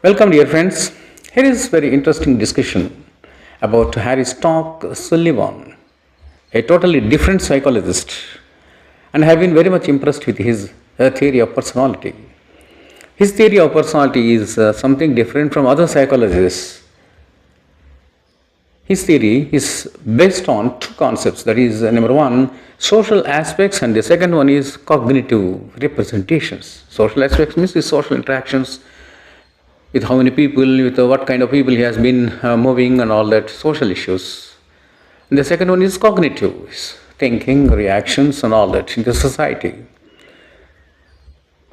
Welcome, dear friends. Here is very interesting discussion about Sullivan, a totally different psychologist, and I have been very much impressed with his theory of personality. His theory of personality is something different from other psychologists. His theory is based on two concepts, that is, number one, social aspects, and the second one is cognitive representations. Social aspects means the social interactions with how many people, with what kind of people he has been moving, and all that social issues. And the second one is cognitive, is thinking, reactions, and all that in the society.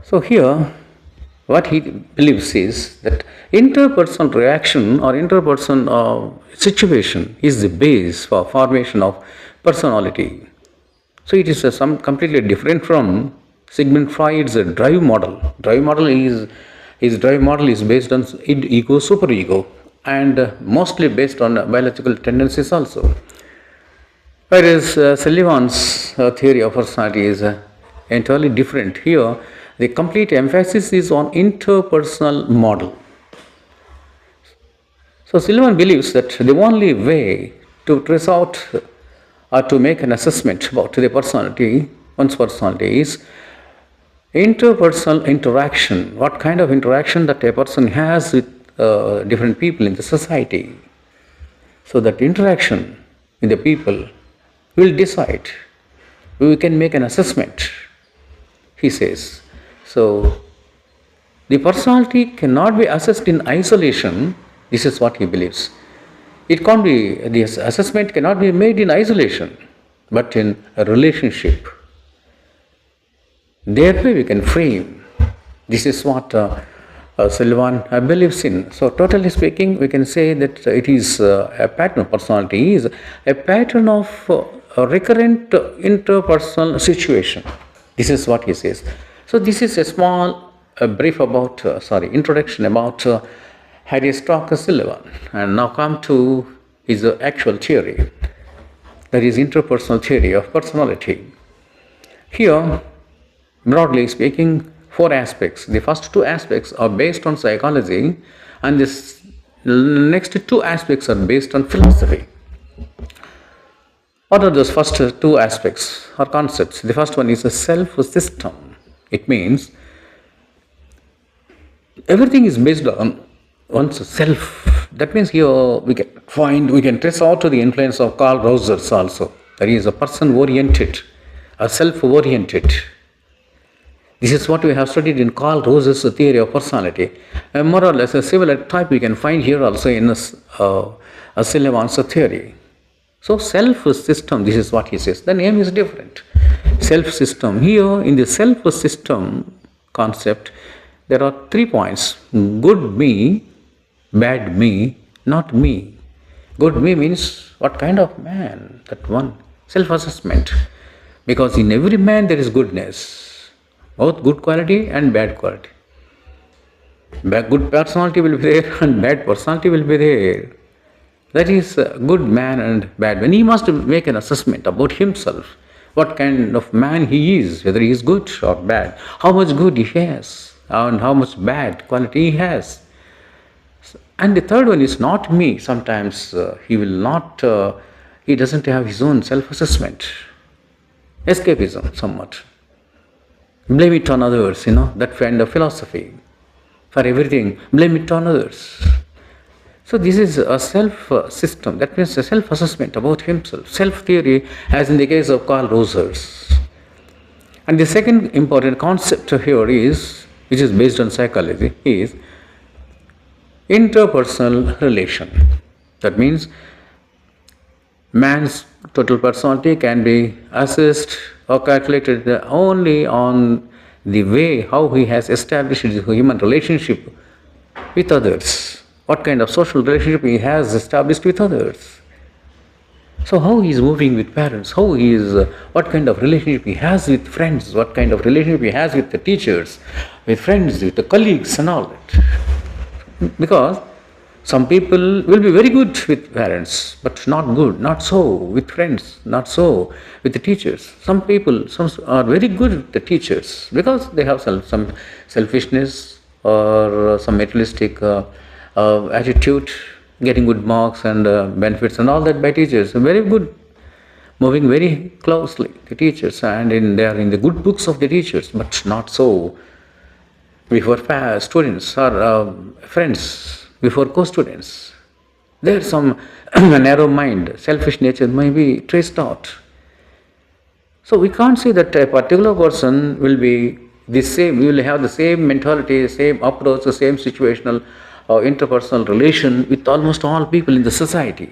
So here, what he believes is that interpersonal reaction or interpersonal situation is the base for formation of personality. So it is some completely different from Sigmond Freud's drive model. His drive model is based on ego, superego, and mostly based on biological tendencies also. Whereas Sullivan's theory of personality is entirely different. Here, the complete emphasis is on interpersonal model. So Sullivan believes that the only way to trace out or to make an assessment about the personality, one's personality, is interpersonal interaction. What kind of interaction that a person has with different people in the society. So that interaction with the people will decide. We can make an assessment, he says. So the personality cannot be assessed in isolation. This is what he believes. It can't be, this assessment cannot be made in isolation, but in a relationship. Therefore, we can frame. This is what Sullivan believes in. So, totally speaking, we can say that it is a pattern of personality, is a pattern of a recurrent interpersonal situation. This is what he says. So, this is a small brief about, introduction about Sullivan. And now come to his actual theory, that is interpersonal theory of personality. Here, broadly speaking, four aspects. The first two aspects are based on psychology, and the next two aspects are based on philosophy. What are those first two aspects or concepts? The first one is a self-system. It means everything is based on one's self. That means here we can trace out to the influence of Carl Rogers also. That is a person-oriented, a self-oriented. This is what we have studied in Carl Rogers' theory of personality. More or less a similar type we can find here also in Sullivan's theory. So self-system, this is what he says. The name is different. Self-system. Here in the self-system concept, there are 3 points. Good me, bad me, not me. Good me means what kind of man? That one. Self-assessment. Because in every man there is goodness. Both good quality and bad quality. Good personality will be there and bad personality will be there. That is a good man and bad man. He must make an assessment about himself. What kind of man he is, whether he is good or bad. How much good he has and how much bad quality he has. And the third one is not me. Sometimes he doesn't have his own self-assessment. Escapism somewhat. Blame it on others, that kind of philosophy. For everything, blame it on others. So this is a self-system, that means a self-assessment about himself, self-theory, as in the case of Carl Rogers. And the second important concept here is, which is based on psychology, is interpersonal relation. That means man's total personality can be assessed or calculated only on the way how he has established his human relationship with others. What kind of social relationship he has established with others. So how he is moving with parents, what kind of relationship he has with friends, what kind of relationship he has with the teachers, with friends, with the colleagues and all that. Because some people will be very good with parents, but not so with friends, not so with the teachers. Some are very good with the teachers because they have some selfishness, or some materialistic attitude, getting good marks and benefits and all that by teachers. Very good, moving very closely to teachers, and they are in the good books of the teachers, but not so before students or friends, before co-students. There's some narrow mind, selfish nature may be traced out. So we can't say that a particular person will be the same, we will have the same mentality, same approach, the same situational or interpersonal relation with almost all people in the society.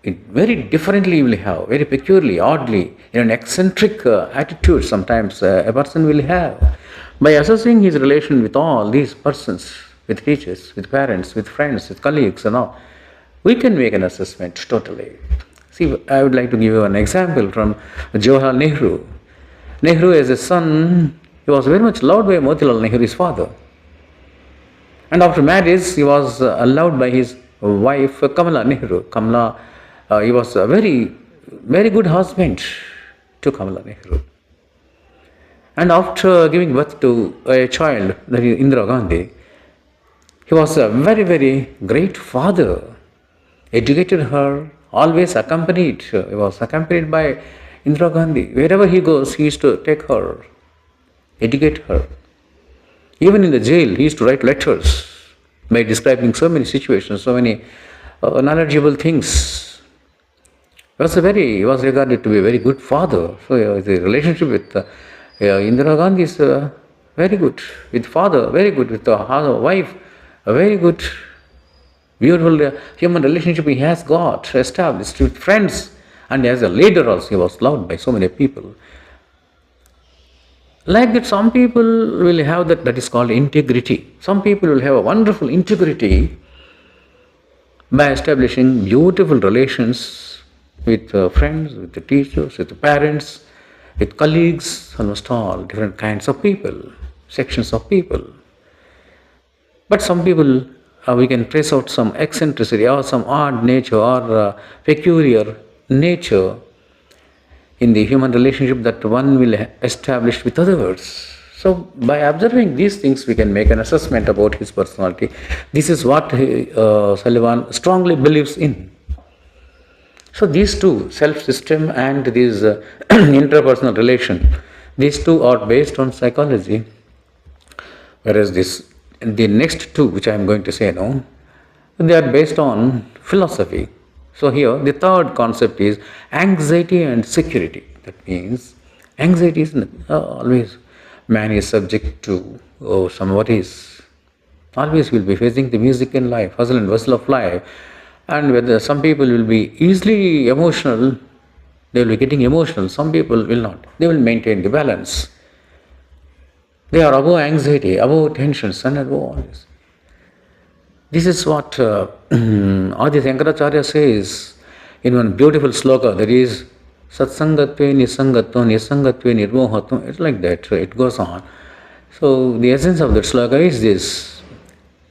It very differently will have, very peculiarly, oddly, in an eccentric attitude sometimes a person will have. By assessing his relation with all these persons, with teachers, with parents, with friends, with colleagues and all, we can make an assessment totally. See, I would like to give you an example from Jawaharlal Nehru. Nehru as a son, he was very much loved by Motilal Nehru, his father. And after marriage, he was loved by his wife Kamala Nehru. He was a very, very good husband to Kamala Nehru. And after giving birth to a child, that is Indira Gandhi, he was a very, very great father. Educated her, always accompanied. He was accompanied by Indira Gandhi. Wherever he goes, he used to take her, educate her. Even in the jail, he used to write letters by describing so many situations, so many knowledgeable things. He was regarded to be a very good father. So the relationship with Indira Gandhi is very good. With father, very good. With the wife, a very good, beautiful human relationship he has got established with friends. And as a leader also, he was loved by so many people. Like that, some people will have that is called integrity. Some people will have a wonderful integrity by establishing beautiful relations with friends, with the teachers, with the parents, with colleagues, almost all different kinds of people, sections of people. But some people, we can trace out some eccentricity or some odd nature or peculiar nature in the human relationship that one will establish with others. So by observing these things, we can make an assessment about his personality. This is what Sullivan strongly believes in. So these two, self-system and this interpersonal relation, these two are based on psychology, whereas the next two, which I am going to say now, they are based on philosophy. So here, the third concept is anxiety and security. That means anxiety is always, man is subject to some worries. Always will be facing the music in life, hustle and bustle of life. And whether some people will be easily emotional, they will be getting emotional. Some people will not. They will maintain the balance. They are above anxiety, above tensions, and above all this. This is what Adi Shankaracharya says in one beautiful sloka. There is Satsangatve Nisangatva Nisangatve Nirmohatva. It's like that. It goes on. So the essence of that sloka is this: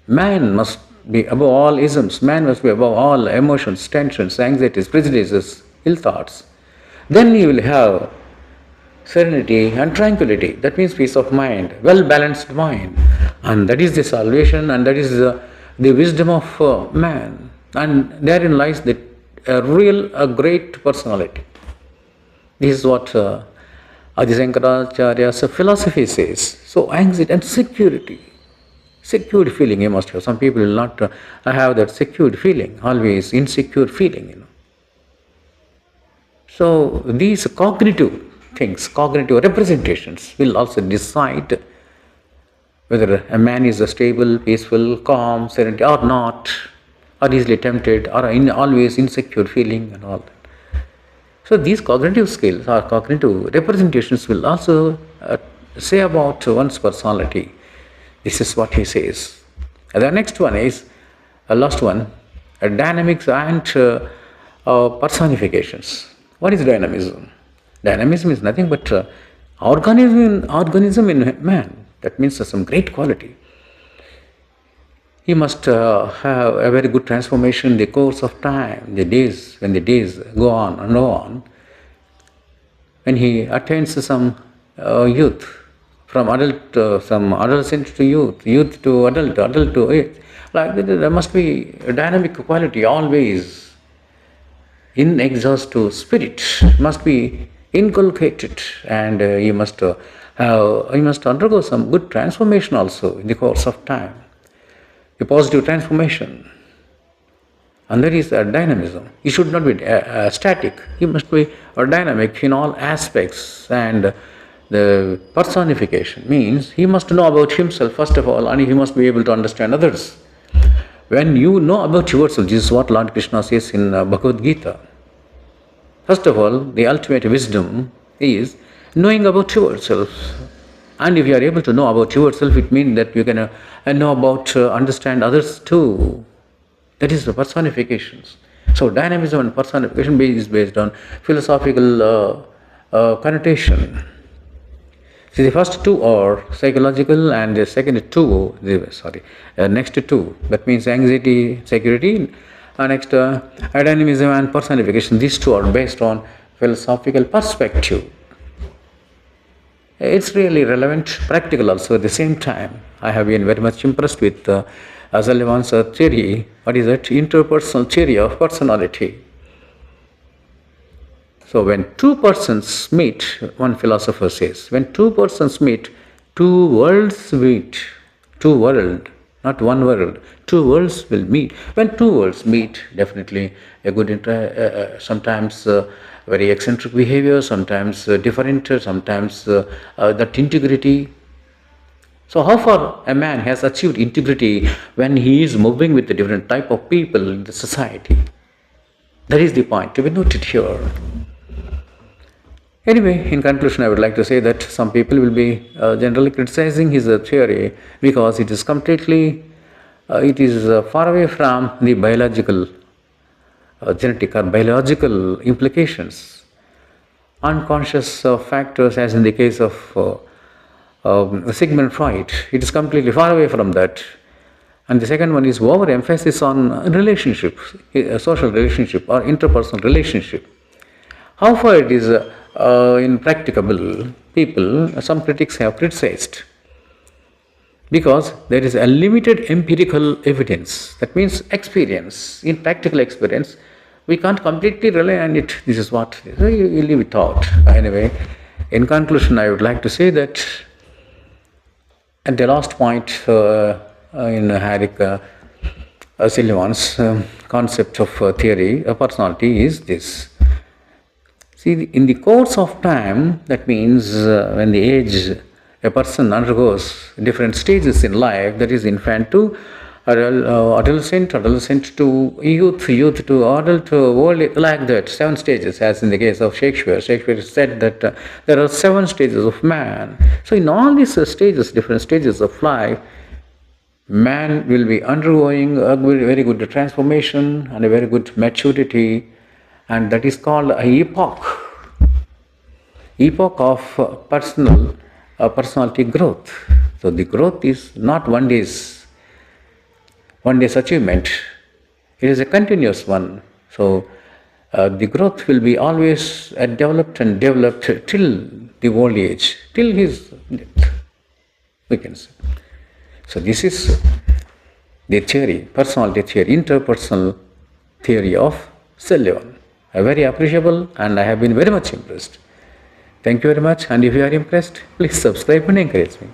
man must be above all isms. Man must be above all emotions, tensions, anxieties, prejudices, ill thoughts. Then you will have serenity and tranquility. That means peace of mind, well-balanced mind. And that is the salvation, and that is the wisdom of man. And therein lies the a great personality. This is what Adi Shankaracharya's philosophy says. So anxiety and security. Secured feeling you must have. Some people will not have that secured feeling, always insecure feeling, So these cognitive things, cognitive representations will also decide whether a man is a stable, peaceful, calm, serenity or not, or easily tempted, or always insecure feeling and all that. So these cognitive skills or cognitive representations will also say about one's personality. This is what he says. And the next one is, last one, dynamics and personifications. What is dynamism? Dynamism is nothing but organism in man. That means some great quality. He must have a very good transformation in the course of time, when the days go on and go on. When he attains some youth from adult, some adolescent to youth, youth to adult, adult to age. Like that, there must be a dynamic quality always. Inexhaustible spirit must be inculcated, and you must undergo some good transformation also in the course of time, a positive transformation. And there is a dynamism. You should not be static. You must be dynamic in all aspects. And the personification means he must know about himself first of all, and he must be able to understand others. When you know about yourself, this is what Lord Krishna says in Bhagavad Gita. First of all, the ultimate wisdom is knowing about yourself. And if you are able to know about yourself, it means that you can know about, understand others too. That is the personifications. So dynamism and personification is based on philosophical connotation. See, the first two are psychological, and the second two, next two, that means anxiety, security, and next dynamism and personification. These two are based on philosophical perspective. It's really relevant, practical also at the same time. I have been very much impressed with Sullivan's theory. What is it? Interpersonal theory of personality. So when two persons meet, one philosopher says, when two persons meet, two worlds meet. Two world, not one world. Two worlds will meet. When two worlds meet, definitely a good sometimes very eccentric behavior, sometimes different, sometimes that integrity. So how far a man has achieved integrity when he is moving with a different type of people in the society? That is the point to be noted here. Anyway, in conclusion, I would like to say that some people will be generally criticizing his theory because it is completely, far away from the biological, genetic or biological implications. Unconscious factors, as in the case of Sigmond Freud, it is completely far away from that. And the second one is overemphasis on relationship, a social relationship or interpersonal relationship. How far it is impracticable, people, some critics have criticized, because there is a limited empirical evidence. That means experience. In practical experience, we can't completely rely on it. This is what, so you leave it out. Anyway, in conclusion, I would like to say that at the last point in Harry Sullivan's concept of theory, personality is this. See, in the course of time, that means when the age a person undergoes different stages in life, that is infant to adolescent, adolescent to youth, youth to adult, old, like that, 7 stages, as in the case of Shakespeare. Shakespeare said that there are 7 stages of man. So in all these stages, different stages of life, man will be undergoing a very good transformation and a very good maturity, and that is called a epoch of personality growth. So the growth is not one day's achievement. It is a continuous one. So the growth will be always developed and developed till the old age, till his death, we can say. So this is the theory, personality theory, interpersonal theory of Sullivan. Very appreciable, and I have been very much impressed. Thank you very much, and if you are impressed, please subscribe and encourage me.